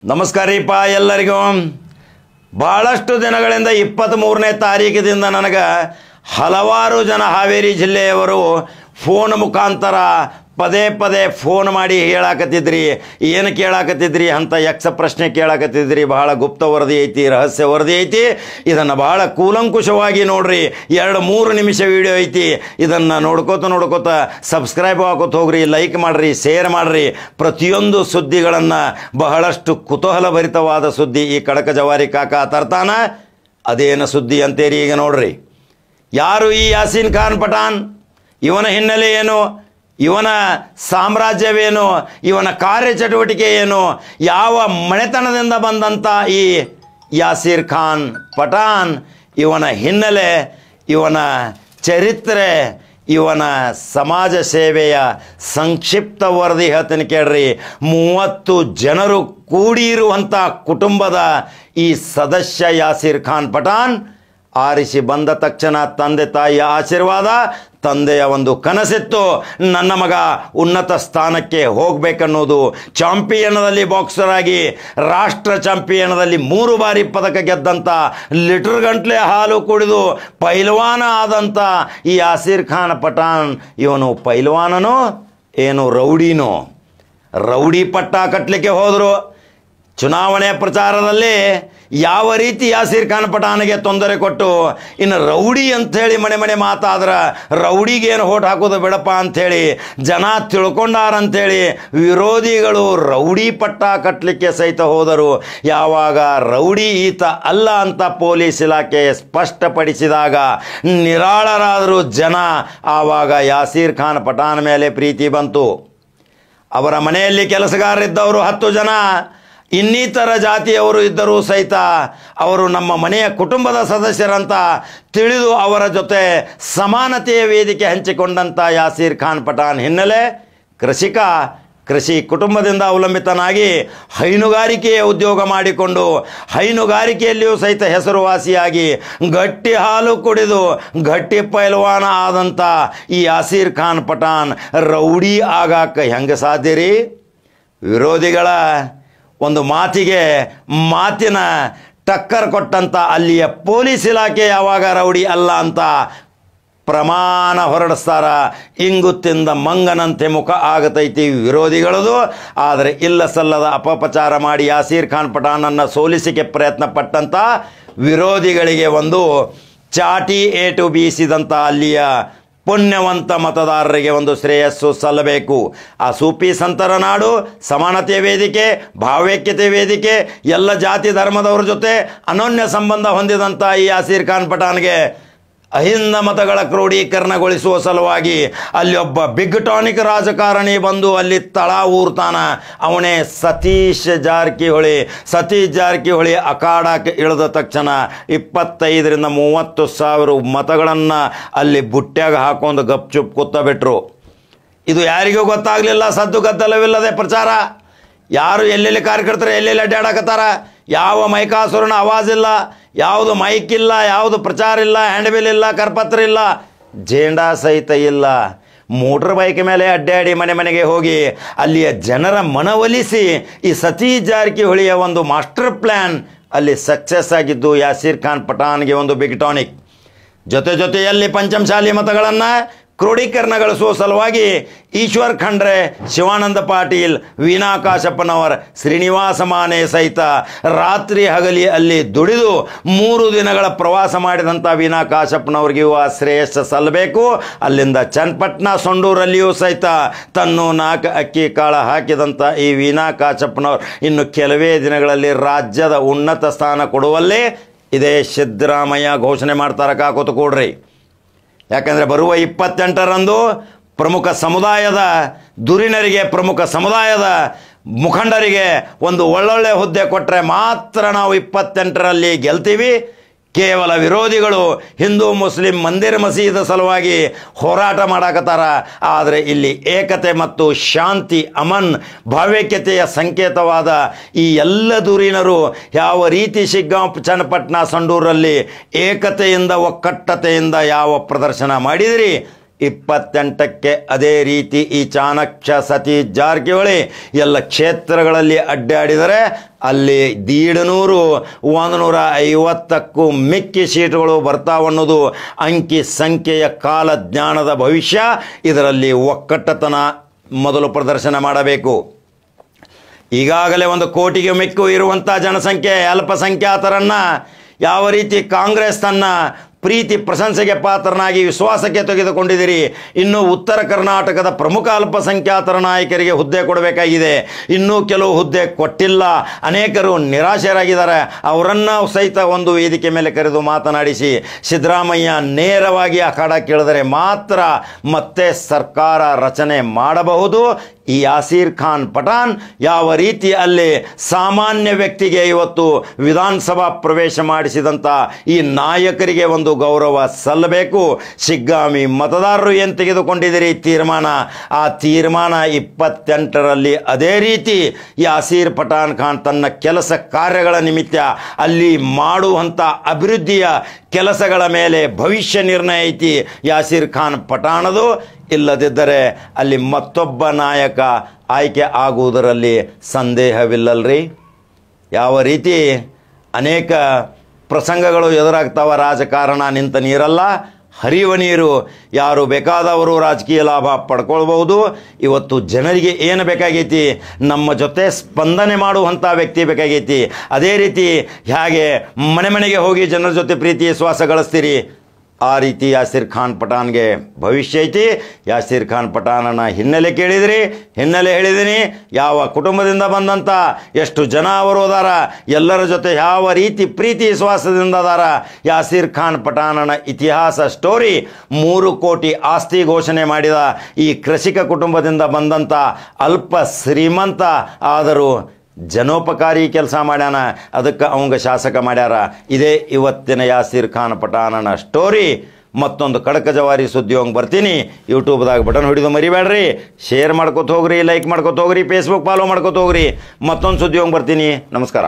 ನಮಸ್ಕಾರ ರೀಪ ಎಲ್ಲರಿಗೂ. ಬಹಳಷ್ಟು ದಿನಗಳಿಂದ 23ನೇ ತಾರೀಕಿನಿಂದ ನನಗೆ ಹಲವಾರು ಜನ ಹಾವೇರಿ ಜಿಲ್ಲೆಯವರು ಫೋನ್ ಮುಖಾಂತರ ಪದೇ ಪದೇ ಫೋನ್ ಮಾಡಿ ಹೇಳಾಕತ್ತಿದ್ರಿ, ಏನು ಕೇಳಾಕತ್ತಿದ್ರಿ ಅಂತ ಯಕ್ಷ ಪ್ರಶ್ನೆ ಕೇಳಾಕತ್ತಿದ್ರಿ. ಬಹಳ ಗುಪ್ತ ವರದಿ ಐತಿ, ರಹಸ್ಯ ವರದಿ ಐತಿ. ಇದನ್ನು ಬಹಳ ಕೂಲಂಕುಷವಾಗಿ ನೋಡ್ರಿ. 2-3 ನಿಮಿಷ ವಿಡಿಯೋ ಐತಿ. ಇದನ್ನು ನೋಡ್ಕೋತ ಸಬ್ಸ್ಕ್ರೈಬ್ ಹಾಕೋತ ಹೋಗ್ರಿ, ಲೈಕ್ ಮಾಡ್ರಿ, ಶೇರ್ ಮಾಡ್ರಿ. ಪ್ರತಿಯೊಂದು ಸುದ್ದಿಗಳನ್ನು ಬಹಳಷ್ಟು ಕುತೂಹಲಭರಿತವಾದ ಸುದ್ದಿ ಈ ಖಡಕ ಜವಾರಿ ಕಾಕ ತರ್ತಾನ. ಅದೇನು ಸುದ್ದಿ ಅಂತೇರಿ ಈಗ ನೋಡ್ರಿ. ಯಾರು ಈ ಯಾಸೀನ್ ಖಾನ್ ಪಠಾಣ್? ಇವನ ಹಿನ್ನೆಲೆ ಏನು? ಇವನ ಸಾಮ್ರಾಜ್ಯವೇನು? ಇವನ ಕಾರ್ಯಚಟುವಟಿಕೆ ಏನು? ಯಾವ ಮನೆತನದಿಂದ ಬಂದಂಥ ಈ ಯಾಸೀರ್ ಖಾನ್ ಪಠಾಣ್? ಇವನ ಹಿನ್ನೆಲೆ, ಇವನ ಚರಿತ್ರೆ, ಇವನ ಸಮಾಜ ಸೇವೆಯ ಸಂಕ್ಷಿಪ್ತ ವರದಿ ಹೇಳ್ತೀನಿ ಕೇಳ್ರಿ. 30 ಜನರು ಕೂಡಿರುವಂಥ ಕುಟುಂಬದ ಈ ಸದಸ್ಯ ಯಾಸೀರ್ ಖಾನ್ ಪಠಾಣ್ ಆರಿಸಿ ಬಂದ ತಕ್ಷಣ ತಂದೆ ತಾಯಿಯ ಆಶೀರ್ವಾದ, ತಂದೆಯ ಒಂದು ಕನಸಿತ್ತು, ನನ್ನ ಮಗ ಉನ್ನತ ಸ್ಥಾನಕ್ಕೆ ಹೋಗಬೇಕನ್ನೋದು. ಚಾಂಪಿಯನದಲ್ಲಿ ಬಾಕ್ಸರ್ ಆಗಿ ರಾಷ್ಟ್ರ ಚಾಂಪಿಯನದಲ್ಲಿ 3 ಬಾರಿ ಪದಕ ಗೆದ್ದಂಥ, ಲೀಟರ್ ಗಂಟ್ಲೆ ಹಾಲು ಕುಡಿದು ಪೈಲ್ವಾನ ಆದಂಥ ಈ ಯಾಸೀರ್ ಖಾನ್ ಪಠಾಣ್ ಇವನು ಪೈಲ್ವಾನನೋ ಏನು ರೌಡಿನೋ? ರೌಡಿ ಪಟ್ಟ ಕಟ್ಟಲಿಕ್ಕೆ ಹೋದರು. ಚುನಾವಣೆ ಪ್ರಚಾರದಲ್ಲಿ ಯಾವ ರೀತಿ ಯಾಸೀರ್ ಖಾನ್ ಪಠಾಣ್ಗೆ ತೊಂದರೆ ಕೊಟ್ಟು, ಇನ್ನು ರೌಡಿ ಅಂಥೇಳಿ ಮನೆ ಮನೆ ಮಾತಾದ್ರೆ ರೌಡಿಗೇನು ಹೋಟ್ ಹಾಕೋದು ಬಿಡಪ್ಪ ಅಂಥೇಳಿ ಜನ ತಿಳ್ಕೊಂಡಾರಂಥೇಳಿ ವಿರೋಧಿಗಳು ರೌಡಿ ಪಟ್ಟ ಕಟ್ಟಲಿಕ್ಕೆ ಸಹಿತ ಹೋದರು. ಯಾವಾಗ ರೌಡಿ ಈತ ಅಲ್ಲ ಅಂತ ಪೊಲೀಸ್ ಇಲಾಖೆ ಸ್ಪಷ್ಟಪಡಿಸಿದಾಗ ನಿರಾಳರಾದರು ಜನ. ಆವಾಗ ಯಾಸೀರ್ ಖಾನ್ ಪಠಾಣ್ ಮೇಲೆ ಪ್ರೀತಿ ಬಂತು. ಅವರ ಮನೆಯಲ್ಲಿ ಕೆಲಸಗಾರರಿದ್ದವರು 10 ಜನ, ಇನ್ನಿತರ ಜಾತಿಯವರು ಇದ್ದರೂ ಸಹಿತ ಅವರು ನಮ್ಮ ಮನೆಯ ಕುಟುಂಬದ ಸದಸ್ಯರಂತ ತಿಳಿದು ಅವರ ಜೊತೆ ಸಮಾನತೆಯ ವೇದಿಕೆ ಹಂಚಿಕೊಂಡಂಥ ಯಾಸೀರ್ ಖಾನ್ ಪಠಾಣ್ ಹಿನ್ನೆಲೆ ಕೃಷಿಕ, ಕೃಷಿ ಕುಟುಂಬದಿಂದ ಅವಲಂಬಿತನಾಗಿ ಹೈನುಗಾರಿಕೆಯ ಉದ್ಯೋಗ ಮಾಡಿಕೊಂಡು ಹೈನುಗಾರಿಕೆಯಲ್ಲಿಯೂ ಸಹಿತ ಹೆಸರುವಾಸಿಯಾಗಿ ಗಟ್ಟಿ ಹಾಲು ಕುಡಿದು ಗಟ್ಟಿ ಪೈಲ್ವಾನ ಆದಂಥ ಈ ಯಾಸೀರ್ ಖಾನ್ ಪಠಾಣ್ ರೌಡಿ ಆಗಾಕ ಹೆಂಗೆ ಸಾಧ್ಯ ರೀ? ವಿರೋಧಿಗಳ ಒಂದು ಮಾತಿನ ಟಕ್ಕರ್ ಕೊಟ್ಟಂಥ ಅಲ್ಲಿಯ ಪೊಲೀಸ್ ಇಲಾಖೆ ಯಾವಾಗ ರೌಡಿ ಅಲ್ಲ ಅಂತ ಪ್ರಮಾಣ ಹೊರಡಿಸ್ತಾರ. ಇಂಗು ತಿಂದ ಮಂಗನಂತೆ ಮುಖ ಆಗತೈತಿ ವಿರೋಧಿಗಳದು. ಆದರೆ ಇಲ್ಲ ಸಲ್ಲದ ಅಪಪ್ರಚಾರ ಮಾಡಿ ಯಾಸೀರ್ ಖಾನ್ ಪಠಾಣನ್ನು ಸೋಲಿಸಿಕೆ ಪ್ರಯತ್ನ ಪಟ್ಟಂಥ ವಿರೋಧಿಗಳಿಗೆ ಒಂದು ಚಾಟಿ ಏಟು ಬೀಸಿದಂಥ ಅಲ್ಲಿಯ ಪುಣ್ಯವಂತ ಮತದಾರರಿಗೆ ಒಂದು ಶ್ರೇಯಸ್ಸು ಸಲ್ಲಬೇಕು. ಆ ಸೂಫಿ ಸಂತರ ನಾಡು, ಸಮಾನತೆಯ ವೇದಿಕೆ, ಭಾವೈಕ್ಯತೆ ವೇದಿಕೆ, ಎಲ್ಲ ಜಾತಿ ಧರ್ಮದವ್ರ ಜೊತೆ ಅನನ್ಯ ಸಂಬಂಧ ಹೊಂದಿದಂಥ ಈ ಯಾಸೀರ್ ಖಾನ್ ಪಠಾಣ್ಗೆ ಅಹಿಂದ ಮತಗಳ ಕ್ರೋಢೀಕರಣಗೊಳಿಸುವ ಸಲುವಾಗಿ ಅಲ್ಲಿ ಒಬ್ಬ ಬಿಗ್ ಟಾನಿಕ್ ರಾಜಕಾರಣಿ ಬಂದು ಅಲ್ಲಿ ತಳ ಊರ್ತಾನ. ಅವನೇ ಸತೀಶ್ ಜಾರಕಿಹೊಳಿ ಅಖಾಡಕ್ಕೆ ಇಳಿದ ತಕ್ಷಣ 25,000-30 ಸಾವಿರ ಮತಗಳನ್ನು ಅಲ್ಲಿ ಬುಟ್ಟ್ಯಾಗ ಹಾಕೊಂಡು ಗಪ್ಚುಪ್ ಕೂತಬಿಟ್ರು. ಇದು ಯಾರಿಗೂ ಗೊತ್ತಾಗಲಿಲ್ಲ. ಸದ್ದು ಗದ್ದಲವಿಲ್ಲದೆ ಪ್ರಚಾರ. ಯಾರು ಎಲ್ಲೆಲ್ಲಿ ಕಾರ್ಯಕರ್ತರು ಎಲ್ಲೆಲ್ಲಿ ಅಡ್ಡಾಡಕತ್ತಾರ, ಯಾವ ಮೈಕಾಸುರನ ಆವಾಜಿಲ್ಲ, ಯಾವುದು ಮೈಕ್ ಇಲ್ಲ, ಯಾವುದು ಪ್ರಚಾರ ಇಲ್ಲ, ಹ್ಯಾಂಡ್ಬಿಲ್ ಇಲ್ಲ, ಕರಪತ್ರ ಇಲ್ಲ, ಜೇಂಡಾ ಸಹಿತ ಇಲ್ಲ. ಮೋಟರ್ ಬೈಕ್ ಮೇಲೆ ಅಡ್ಡಾಡಿ ಮನೆ ಮನೆಗೆ ಹೋಗಿ ಅಲ್ಲಿಯ ಜನರ ಮನವೊಲಿಸಿ ಈ ಸತೀಶ್ ಜಾರಕಿಹೊಳಿಯ ಒಂದು ಮಾಸ್ಟರ್ ಪ್ಲ್ಯಾನ್ ಅಲ್ಲಿ ಸಕ್ಸಸ್ ಆಗಿದ್ದು ಯಾಸೀರ್ ಖಾನ್ ಪಠಾಣ್ಗೆ ಒಂದು ಬಿಗ್ ಟಾನಿಕ್. ಜೊತೆಯಲ್ಲಿ ಪಂಚಮಶಾಲಿ ಮತಗಳನ್ನು ಕ್ರೋಢೀಕರಣಗೊಳಿಸುವ ಸಲುವಾಗಿ ಈಶ್ವರ್ ಖಂಡ್ರೆ, ಶಿವಾನಂದ ಪಾಟೀಲ್, ವೀಣಾ ಕಾಶಪ್ಪನವರ್, ಶ್ರೀನಿವಾಸ ಮಾನೆ ಸಹಿತ ರಾತ್ರಿ ಹಗಲಿ ಅಲ್ಲಿ ದುಡಿದು 3 ದಿನಗಳ ಪ್ರವಾಸ ಮಾಡಿದಂಥ ವೀಣಾ ಕಾಶಪ್ಪನವ್ರಿಗೂ ಆ ಶ್ರೇಯಸ್ಸು ಸಲ್ಲಬೇಕು. ಅಲ್ಲಿಂದ ಚನ್ನಪಟ್ಟಣ ಸೊಂಡೂರಲ್ಲಿಯೂ ಸಹಿತ ತನ್ನ 4 ಅಕ್ಕಿ ಕಾಳು ಹಾಕಿದಂಥ ಈ ವೀಣಾ ಕಾಶಪ್ಪನವ್ರು ಇನ್ನು ಕೆಲವೇ ದಿನಗಳಲ್ಲಿ ರಾಜ್ಯದ ಉನ್ನತ ಸ್ಥಾನ ಕೊಡುವಲ್ಲಿ ಇದೇ ಸಿದ್ದರಾಮಯ್ಯ ಘೋಷಣೆ ಮಾಡ್ತಾರೆ. ಕಾಕೋತು ಕೂಡ್ರಿ. ಯಾಕಂದರೆ ಬರುವ 28ರಂದು ಪ್ರಮುಖ ಸಮುದಾಯದ ಧುರೀಣರಿಗೆ, ಪ್ರಮುಖ ಸಮುದಾಯದ ಮುಖಂಡರಿಗೆ ಒಂದು ಒಳ್ಳೊಳ್ಳೆ ಹುದ್ದೆ ಕೊಟ್ಟರೆ ಮಾತ್ರ ನಾವು 28ರಲ್ಲಿ ಗೆಲ್ತೀವಿ. ಕೇವಲ ವಿರೋಧಿಗಳು ಹಿಂದೂ ಮುಸ್ಲಿಂ ಮಂದಿರ ಮಸೀದ ಸಲುವಾಗಿ ಹೋರಾಟ ಮಾಡಕತ್ತಾರ. ಆದರೆ ಇಲ್ಲಿ ಏಕತೆ ಮತ್ತು ಶಾಂತಿ, ಅಮನ್, ಭಾವೈಕ್ಯತೆಯ ಸಂಕೇತವಾದ ಈ ಎಲ್ಲ ಧುರೀಣರು ಯಾವ ರೀತಿ ಶಿಗ್ಗಾಂವ್, ಚನ್ನಪಟ್ಟಣ, ಸಂಡೂರಲ್ಲಿ ಏಕತೆಯಿಂದ ಒಕ್ಕಟ್ಟತೆಯಿಂದ ಯಾವ ಪ್ರದರ್ಶನ ಮಾಡಿದಿರಿ, 28ಕ್ಕೆ ಅದೇ ರೀತಿ ಈ ಚಾಣಕ್ಯ ಸತೀಶ್ ಜಾರಕಿಹೊಳಿ ಎಲ್ಲ ಕ್ಷೇತ್ರಗಳಲ್ಲಿ ಅಡ್ಡಾಡಿದರೆ ಅಲ್ಲಿ 150ಕ್ಕೂ ಮಿಕ್ಕಿ ಸೀಟುಗಳು ಬರ್ತಾವನ್ನೋದು ಅಂಕಿ ಸಂಖ್ಯೆಯ ಕಾಲಜ್ಞಾನದ ಭವಿಷ್ಯ. ಇದರಲ್ಲಿ ಒಕ್ಕಟ್ಟತನ ಮೊದಲು ಪ್ರದರ್ಶನ ಮಾಡಬೇಕು. ಈಗಾಗಲೇ 1 ಕೋಟಿಗೆ ಮಿಕ್ಕು ಇರುವಂಥ ಜನಸಂಖ್ಯೆ ಅಲ್ಪಸಂಖ್ಯಾತರನ್ನು ಯಾವ ರೀತಿ ಕಾಂಗ್ರೆಸ್ ತನ್ನ ಪ್ರೀತಿ ಪ್ರಶಂಸೆಗೆ ಪಾತ್ರನಾಗಿ ವಿಶ್ವಾಸಕ್ಕೆ ತೆಗೆದುಕೊಂಡಿದ್ದೀರಿ. ಇನ್ನು ಉತ್ತರ ಕರ್ನಾಟಕದ ಪ್ರಮುಖ ಅಲ್ಪಸಂಖ್ಯಾತರ ನಾಯಕರಿಗೆ ಹುದ್ದೆ ಕೊಡಬೇಕಾಗಿದೆ. ಇನ್ನೂ ಕೆಲವು ಹುದ್ದೆ ಕೊಟ್ಟಿಲ್ಲ. ಅನೇಕರು ನಿರಾಶರಾಗಿದ್ದಾರೆ. ಅವರನ್ನು ಸಹಿತ ಒಂದು ವೇದಿಕೆ ಮೇಲೆ ಕರೆದು ಮಾತನಾಡಿಸಿ ಸಿದ್ದರಾಮಯ್ಯ ನೇರವಾಗಿ ಅಖಾಡ ಕೇಳಿದರೆ ಮಾತ್ರ ಮತ್ತೆ ಸರ್ಕಾರ ರಚನೆ ಮಾಡಬಹುದು. ಈ ಯಾಸೀರ್ ಖಾನ್ ಪಠಾಣ್ ಯಾವ ರೀತಿ ಅಲ್ಲಿ ಸಾಮಾನ್ಯ ವ್ಯಕ್ತಿಗೆ ಇವತ್ತು ವಿಧಾನಸಭಾ ಪ್ರವೇಶ ಮಾಡಿಸಿದಂಥ ಈ ನಾಯಕರಿಗೆ ಒಂದು ಗೌರವ ಸಲ್ಲಬೇಕು. ಶಿಗ್ಗಾಮಿ ಮತದಾರರು ಏನು ತೆಗೆದುಕೊಂಡಿದ್ದೀರಿ ತೀರ್ಮಾನ, ಆ ತೀರ್ಮಾನ 28ರಲ್ಲಿ ಅದೇ ರೀತಿ ಯಾಸೀರ್ ಪಠಾಣ್ ಖಾನ್ ತನ್ನ ಕೆಲಸ ಕಾರ್ಯಗಳ ನಿಮಿತ್ತ ಅಲ್ಲಿ ಮಾಡುವಂಥ ಅಭಿವೃದ್ಧಿಯ ಕೆಲಸಗಳ ಮೇಲೆ ಭವಿಷ್ಯ ನಿರ್ಣಯ ಐತಿ ಯಾಸೀರ್ ಖಾನ್ ಪಠಾಣದು. ಇಲ್ಲದಿದ್ದರೆ ಅಲ್ಲಿ ಮತ್ತೊಬ್ಬ ನಾಯಕ ಆಯ್ಕೆ ಆಗುವುದರಲ್ಲಿ ಸಂದೇಹವಿಲ್ಲಲ್ರಿ. ಯಾವ ರೀತಿ ಅನೇಕ ಪ್ರಸಂಗಗಳು ಎದುರಾಗ್ತಾವ. ರಾಜಕಾರಣ ನಿಂತ ನೀರಲ್ಲ, ಹರಿಯುವ ನೀರು. ಯಾರು ಬೇಕಾದವರು ರಾಜಕೀಯ ಲಾಭ ಪಡ್ಕೊಳ್ಬಹುದು. ಇವತ್ತು ಜನರಿಗೆ ಏನು ಬೇಕಾಗೈತಿ? ನಮ್ಮ ಜೊತೆ ಸ್ಪಂದನೆ ಮಾಡುವಂಥ ವ್ಯಕ್ತಿ ಬೇಕಾಗೈತಿ. ಅದೇ ರೀತಿ ಹೇಗೆ ಮನೆ ಮನೆಗೆ ಹೋಗಿ ಜನರ ಜೊತೆ ಪ್ರೀತಿ ವಿಶ್ವಾಸ ಗಳಿಸ್ತೀರಿ, ಆ ರೀತಿ ಯಾಸೀರ್ ಖಾನ್ ಪಠಾಣ್ಗೆ ಭವಿಷ್ಯ ಐತಿ. ಯಾಸೀರ್ ಖಾನ್ ಪಠಾಣನ ಹಿನ್ನೆಲೆ ಕೇಳಿದ್ರಿ, ಹಿನ್ನೆಲೆ ಹೇಳಿದ್ದೀನಿ. ಯಾವ ಕುಟುಂಬದಿಂದ ಬಂದಂಥ ಎಷ್ಟು ಜನ ಅವರು ಅದಾರ, ಎಲ್ಲರ ಜೊತೆ ಯಾವ ರೀತಿ ಪ್ರೀತಿ ವಿಶ್ವಾಸದಿಂದ ಅದಾರ. ಯಾಸೀರ್ ಖಾನ್ ಪಠಾಣನ ಇತಿಹಾಸ ಸ್ಟೋರಿ 3 ಕೋಟಿ ಆಸ್ತಿ ಘೋಷಣೆ ಮಾಡಿದ ಈ ಕೃಷಿಕ ಕುಟುಂಬದಿಂದ ಬಂದಂಥ ಅಲ್ಪ ಶ್ರೀಮಂತ ಆದರೂ ಜನೋಪಕಾರಿ ಕೆಲಸ ಮಾಡ್ಯಾನ. ಅದಕ್ಕೆ ಅವಂಗ ಶಾಸಕ ಮಾಡ್ಯಾರ. ಇದೇ ಇವತ್ತಿನ ಯಾಸೀರ್ ಖಾನ್ ಪಠಾಣನ ಸ್ಟೋರಿ. ಮತ್ತೊಂದು ಕಡಕ ಜವಾರಿ ಸುದ್ದಿಯೋಂಗೆ ಬರ್ತೀನಿ. ಯೂಟ್ಯೂಬ್ದಾಗ ಬಟನ್ ಹೊಡಿದು ಮರಿಬೇಡ್ರಿ. ಶೇರ್ ಮಾಡ್ಕೊತ ಹೋಗ್ರಿ, ಲೈಕ್ ಮಾಡ್ಕೊತ ಹೋಗ್ರಿ, ಫೇಸ್ಬುಕ್ ಫಾಲೋ ಮಾಡ್ಕೊತ ಹೋಗ್ರಿ. ಮತ್ತೊಂದು ಸುದ್ದಿಯೋಂಗೆ ಬರ್ತೀನಿ. ನಮಸ್ಕಾರ.